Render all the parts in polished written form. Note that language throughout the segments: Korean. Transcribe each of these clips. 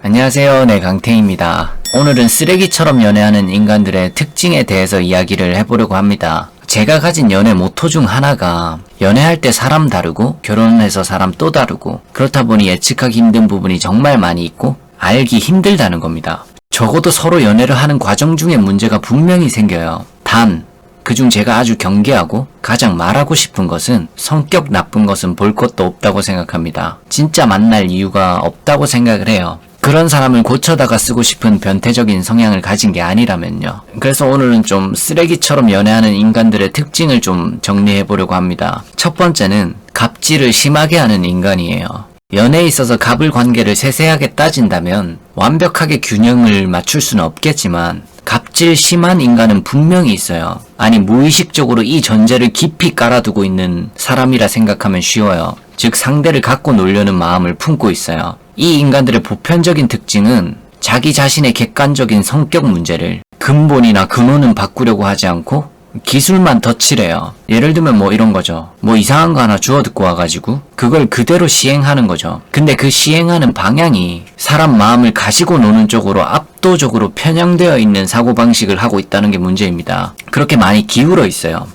안녕하세요. 네, 강태입니다. 오늘은 쓰레기처럼 연애하는 인간들의 특징에 대해서 이야기를 해보려고 합니다. 제가 가진 연애 모토 중 하나가 연애할 때 사람 다르고 결혼해서 사람 또 다르고 그렇다 보니 예측하기 힘든 부분이 정말 많이 있고 알기 힘들다는 겁니다. 적어도 서로 연애를 하는 과정 중에 문제가 분명히 생겨요. 단 그중 제가 아주 경계하고 가장 말하고 싶은 것은 성격 나쁜 것은 볼 것도 없다고 생각합니다. 진짜 만날 이유가 없다고 생각을 해요. 그런 사람을 고쳐다가 쓰고 싶은 변태적인 성향을 가진 게 아니라면요. 그래서 오늘은 좀 쓰레기처럼 연애하는 인간들의 특징을 좀 정리해 보려고 합니다. 첫 번째는 갑질을 심하게 하는 인간이에요. 연애에 있어서 갑을 관계를 세세하게 따진다면 완벽하게 균형을 맞출 수는 없겠지만 갑질 심한 인간은 분명히 있어요. 아니 무의식적으로 이 전제를 깊이 깔아두고 있는 사람이라 생각하면 쉬워요. 즉 상대를 갖고 놀려는 마음을 품고 있어요. 이 인간들의 보편적인 특징은 자기 자신의 객관적인 성격 문제를 근본이나 근원은 바꾸려고 하지 않고 기술만 덧칠해요. 예를 들면 뭐 이런 거죠. 뭐 이상한 거 하나 주워 듣고 와가지고 그걸 그대로 시행하는 거죠. 근데 그 시행하는 방향이 사람 마음을 가지고 노는 쪽으로 압도적으로 편향되어 있는 사고방식을 하고 있다는 게 문제입니다. 그렇게 많이 기울어 있어요.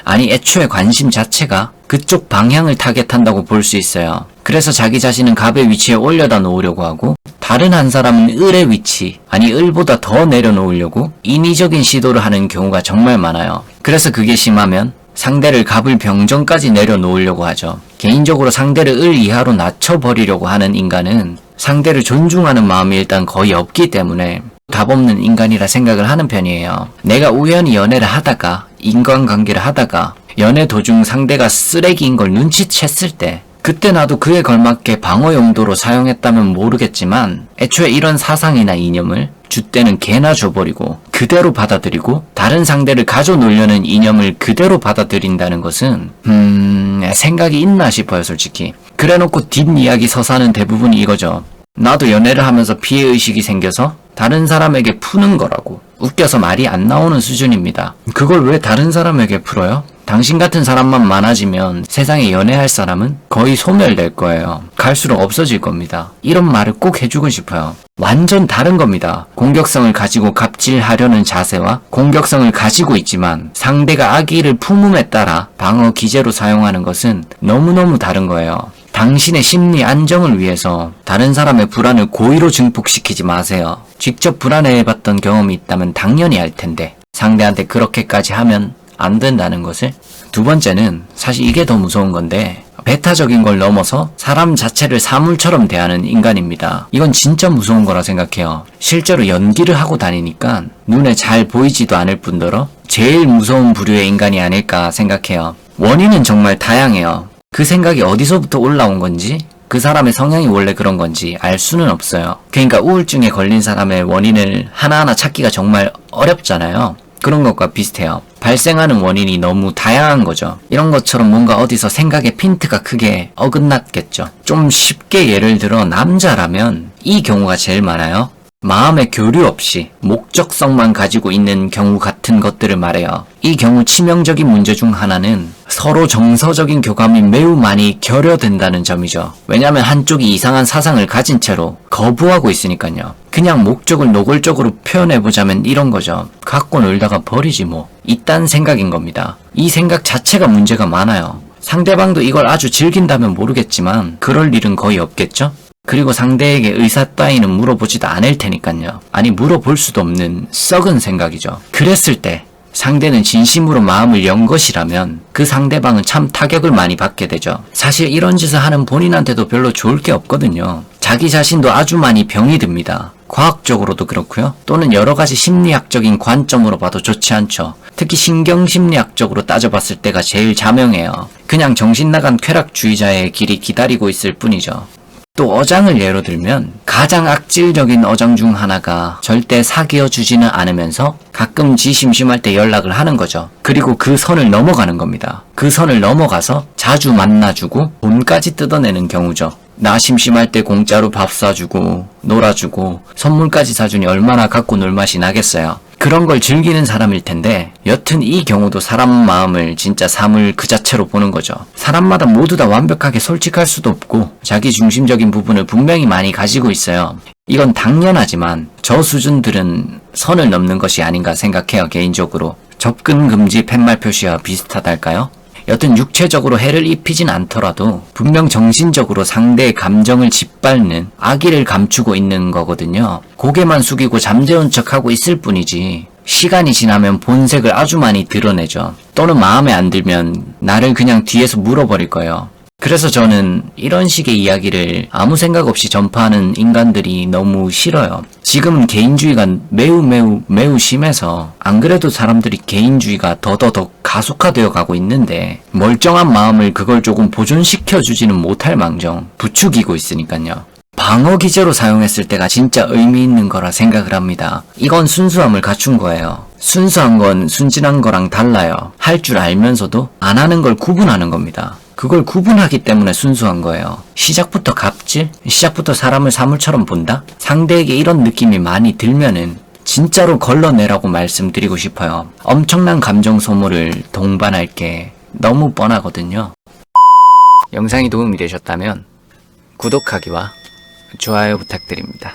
아니 애초에 관심 자체가 그쪽 방향을 타겟한다고 볼 수 있어요. 그래서 자기 자신은 갑의 위치에 올려다 놓으려고 하고 다른 한 사람은 을의 위치, 아니 을보다 더 내려놓으려고 인위적인 시도를 하는 경우가 정말 많아요. 그래서 그게 심하면 상대를 갑을 병정까지 내려놓으려고 하죠. 개인적으로 상대를 을 이하로 낮춰버리려고 하는 인간은 상대를 존중하는 마음이 일단 거의 없기 때문에 답 없는 인간이라 생각을 하는 편이에요. 내가 우연히 연애를 하다가 인간관계를 하다가 연애 도중 상대가 쓰레기인 걸 눈치챘을 때 그때 나도 그에 걸맞게 방어 용도로 사용했다면 모르겠지만 애초에 이런 사상이나 이념을 줏대는 개나 줘버리고 그대로 받아들이고 다른 상대를 가져 놀려는 이념을 그대로 받아들인다는 것은 생각이 있나 싶어요 솔직히. 그래놓고 뒷이야기 서사는 대부분 이거죠. 나도 연애를 하면서 피해의식이 생겨서 다른 사람에게 푸는 거라고. 웃겨서 말이 안 나오는 수준입니다. 그걸 왜 다른 사람에게 풀어요? 당신 같은 사람만 많아지면 세상에 연애할 사람은 거의 소멸될 거예요. 갈수록 없어질 겁니다. 이런 말을 꼭 해주고 싶어요. 완전 다른 겁니다. 공격성을 가지고 갑질하려는 자세와 공격성을 가지고 있지만 상대가 악의를 품음에 따라 방어 기제로 사용하는 것은 너무너무 다른 거예요. 당신의 심리 안정을 위해서 다른 사람의 불안을 고의로 증폭시키지 마세요. 직접 불안해봤던 경험이 있다면 당연히 알 텐데 상대한테 그렇게까지 하면 안 된다는 것을. 두 번째는 사실 이게 더 무서운 건데 배타적인 걸 넘어서 사람 자체를 사물처럼 대하는 인간입니다. 이건 진짜 무서운 거라 생각해요. 실제로 연기를 하고 다니니까 눈에 잘 보이지도 않을 뿐더러 제일 무서운 부류의 인간이 아닐까 생각해요. 원인은 정말 다양해요. 그 생각이 어디서부터 올라온 건지 그 사람의 성향이 원래 그런 건지 알 수는 없어요. 그러니까 우울증에 걸린 사람의 원인을 하나하나 찾기가 정말 어렵잖아요. 그런 것과 비슷해요. 발생하는 원인이 너무 다양한 거죠. 이런 것처럼 뭔가 어디서 생각의 핀트가 크게 어긋났겠죠. 좀 쉽게 예를 들어 남자라면 이 경우가 제일 많아요. 마음의 교류 없이 목적성만 가지고 있는 경우 같은 것들을 말해요. 이 경우 치명적인 문제 중 하나는 서로 정서적인 교감이 매우 많이 결여된다는 점이죠. 왜냐하면 한쪽이 이상한 사상을 가진 채로 거부하고 있으니까요. 그냥 목적을 노골적으로 표현해보자면 이런 거죠. 갖고 놀다가 버리지 뭐. 이딴 생각인 겁니다. 이 생각 자체가 문제가 많아요. 상대방도 이걸 아주 즐긴다면 모르겠지만 그럴 일은 거의 없겠죠? 그리고 상대에게 의사 따위는 물어보지도 않을 테니까요. 아니 물어볼 수도 없는 썩은 생각이죠. 그랬을 때 상대는 진심으로 마음을 연 것이라면 그 상대방은 참 타격을 많이 받게 되죠. 사실 이런 짓을 하는 본인한테도 별로 좋을 게 없거든요. 자기 자신도 아주 많이 병이 듭니다. 과학적으로도 그렇고요. 또는 여러 가지 심리학적인 관점으로 봐도 좋지 않죠. 특히 신경심리학적으로 따져봤을 때가 제일 자명해요. 그냥 정신 나간 쾌락주의자의 길이 기다리고 있을 뿐이죠. 또 어장을 예로 들면 가장 악질적인 어장 중 하나가 절대 사귀어 주지는 않으면서 가끔 지 심심할 때 연락을 하는 거죠. 그리고 그 선을 넘어가는 겁니다. 그 선을 넘어가서 자주 만나주고 돈까지 뜯어내는 경우죠. 나 심심할 때 공짜로 밥 사주고 놀아주고 선물까지 사주니 얼마나 갖고 놀 맛이 나겠어요. 그런 걸 즐기는 사람일 텐데 여튼 이 경우도 사람 마음을 진짜 사물 그 자체로 보는 거죠. 사람마다 모두 다 완벽하게 솔직할 수도 없고 자기 중심적인 부분을 분명히 많이 가지고 있어요. 이건 당연하지만 저 수준들은 선을 넘는 것이 아닌가 생각해요, 개인적으로. 접근 금지 팻말 표시와 비슷하달까요? 여튼 육체적으로 해를 입히진 않더라도 분명 정신적으로 상대의 감정을 짓밟는 악의를 감추고 있는 거거든요. 고개만 숙이고 잠재운 척하고 있을 뿐이지 시간이 지나면 본색을 아주 많이 드러내죠. 또는 마음에 안 들면 나를 그냥 뒤에서 물어버릴 거예요. 그래서 저는 이런 식의 이야기를 아무 생각 없이 전파하는 인간들이 너무 싫어요. 지금은 개인주의가 매우 심해서 안 그래도 사람들이 개인주의가 더더더 가속화되어 가고 있는데 멀쩡한 마음을 그걸 조금 보존시켜주지는 못할 망정 부추기고 있으니까요. 방어 기제로 사용했을 때가 진짜 의미 있는 거라 생각을 합니다. 이건 순수함을 갖춘 거예요. 순수한 건 순진한 거랑 달라요. 할 줄 알면서도 안 하는 걸 구분하는 겁니다. 그걸 구분하기 때문에 순수한 거예요. 시작부터 갑질? 시작부터 사람을 사물처럼 본다? 상대에게 이런 느낌이 많이 들면은 진짜로 걸러내라고 말씀드리고 싶어요. 엄청난 감정 소모를 동반할 게 너무 뻔하거든요. 영상이 도움이 되셨다면 구독하기와 좋아요 부탁드립니다.